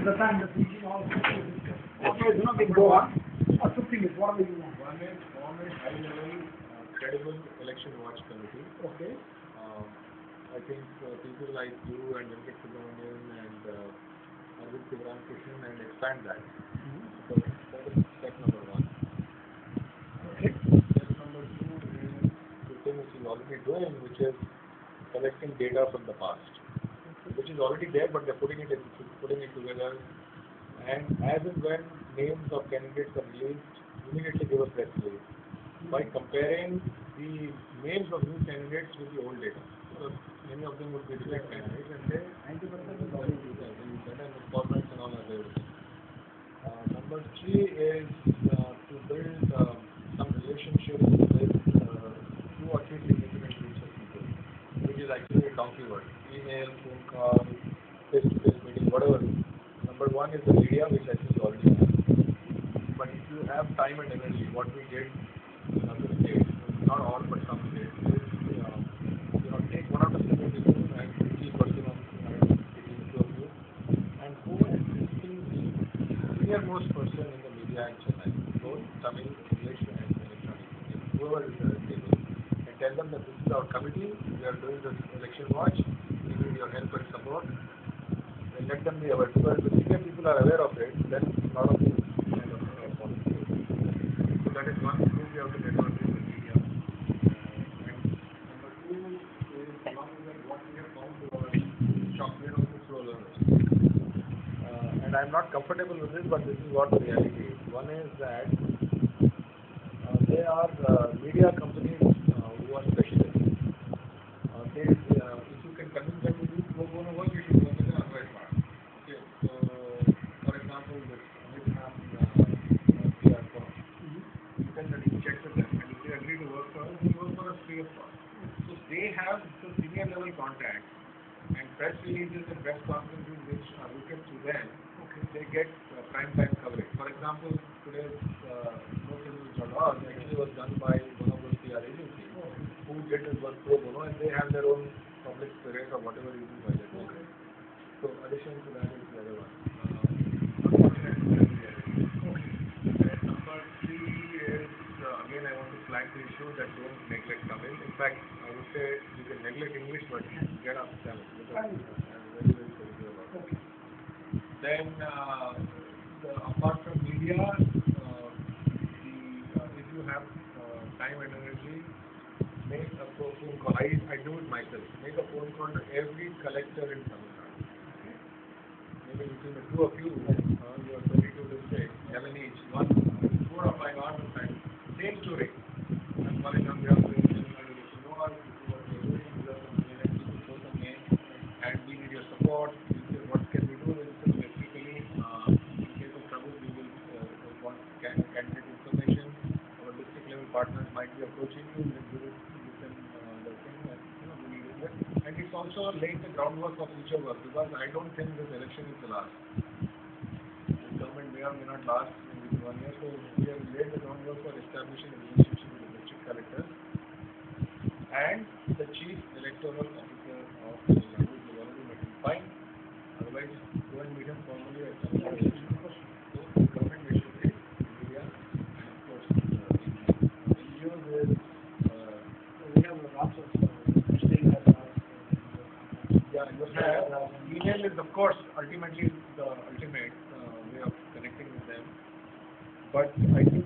the time that we can all discuss. Okay, do not go on. 15 minutes, what are you want? One is form a high-level, credible election watch committee. Okay. I think people like you and Venkat Subramanian and Arvind Sivaram and expand that. So that is step number one. Okay. Step number two is the thing which is already doing, which is collecting data from the past, which is already there, but they're putting it together. And as and when names of candidates are released, immediately give a press release by comparing the names of new candidates with the old data. So many of them would be direct candidates, and they 90% is already there. And the formats and all are there. Number three is to build some relationships with 2 or 3 significant groups of people, which is actually a donkey word. Email, phone call, face-to-face meeting, whatever. Number one is the media, which I think you already have. But if you have time and energy, what we did in other states, not all but some states, is take one of the senior people and key person on taking two of you, and who is visiting the senior-most person in the media in Chennai, both Tamil, English, and electronic, whoever is at the table, and tell them that this is our committee, we are doing this election watch, we need your help and support. And let them be aware, because if the senior people are aware of it, then a lot of things kind of fall into place. So that is one thing we have to network with the media. And number two is along with that, what we have found was chocolate on the slow learners. And I'm not comfortable with this, but this is what the reality is. One is that they are media companies who are specialists. If you can convince them to do pro bono work, you should work with an unwise part. Okay, so for example, this American PR firm, you can check with them, and if they agree to work for us, they work for us free of cost. So they have the senior level contacts, and press releases and press conferences which are routed to them. Okay, they get prime time coverage. For example, today's NoCivics.org actually was done by one of those PR agencies who did this work pro bono, and they have their own public spirit or whatever reason why they do it. So addition to that is the other one. And number three is again I want to flag the issue that don't neglect Tamil. In fact, I would say you can neglect English, but get up Tamil because I'm very particular about it. Then apart from media, if you have time and energy, make a phone call. I do it myself. Make a phone call to every collector in Tamil Nadu. Okay? Maybe between the two of you, you are 22 districts, 7 each, 4 or 5 hours of time. Same story. I'm calling on behalf of the Tamil Nadu election watch. This is what we are doing. These are some names. You show some names, and we need your support. What can we do? Electrically, in case of trouble, we will want candidate information. Our district level partners might be approaching you. And it's also laying the groundwork of future work, because I don't think this election is the last. The government may or may not last in 1 year, so we have laid the groundwork for establishing a relationship with the district collector and the chief electoral officer of Tamil Nadu. We have already met him. Fine. Otherwise, go and meet him formally at Tamil Nadu election. So the government may should take media and of course NGOs is we have lots of email is of course ultimately the ultimate way of connecting with them, but I think